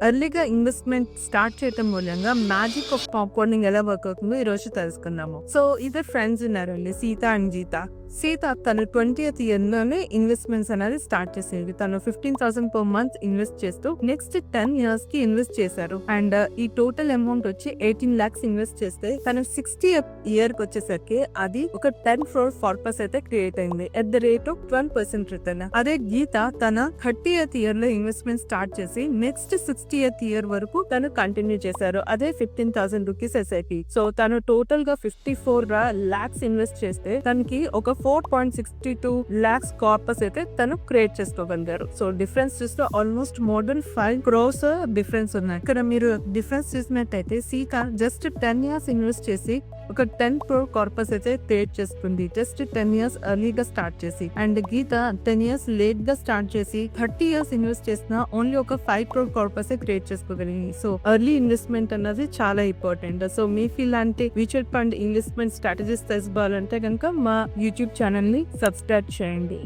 ఎర్లీగా investment start చేయడం మూలంగా మ్యాజిక్ ఆఫ్ కాంపౌండింగ్ ఎలా వర్క్ అవుతుందో ఈ రోజు తెలుసుకుందాము. సో ఇద్దరు ఫ్రెండ్స్ ఉన్నారండి, సీత అండ్ గీత. సీత తన 20th ఇయర్ లోనే ఇన్వెస్ట్మెంట్స్ అనేది స్టార్ట్ చేసేది. తను 15,000 per month ఇన్వెస్ట్ చేస్తూ నెక్స్ట్ 10 years కి ఇన్వెస్ట్ చేశారు. అండ్ ఈ టోటల్ అమౌంట్ వచ్చి 18 lakhs ఇన్వెస్ట్ చేస్తే తను 60th year కి వచ్చేసరికి అది ఒక 10 crore కార్పస్ అయితే క్రియేట్ అయింది at the rate of 12% return. అదే గీత తన 30th year లో ఇన్వెస్ట్మెంట్ స్టార్ట్ చేసి నెక్స్ట్ 60th year వరకు తను కంటిన్యూ చేశారు. అదే 15,000 rupees ఎస్ఐపి. సో తను టోటల్ గా 54 lakhs ఇన్వెస్ట్ చేస్తే తనకి ఒక 4.62 lakhs కార్పస్ అయితే తను క్రియేట్ చేసుకోగలిగారు. సో డిఫరెన్స్ చూస్తే almost more than 5 crores difference ఉన్నాయి. ఇక్కడ మీరు డిఫరెన్స్ చూసినట్టయితే సీత జస్ట్ 10 years ఇన్వెస్ట్ చేసి ఒక 10 crore కార్పస్ అయితే క్రియేట్ చేసుకుంది, జస్ట్ 10 years ఎర్లీగా స్టార్ట్ చేసి. అండ్ గీత 10 years లేట్ గా స్టార్ట్ చేసి 30 years ఇన్వెస్ట్ చేసిన ఓన్లీ ఒక 5 crore కార్పస్ క్రియేట్ చేసుకోగలిగింది. సో ఎర్లీ ఇన్వెస్ట్మెంట్ అన్నది చాలా ఇంపార్టెంట్. సో మీకు ఇలాంటి మ్యూచువల్ ఫండ్ ఇన్వెస్ట్మెంట్ స్ట్రాటజీస్ తెలుసుకోవాలంటే కనుక మా యూట్యూబ్ ఛానల్ ని సబ్స్క్రైబ్ చేయండి.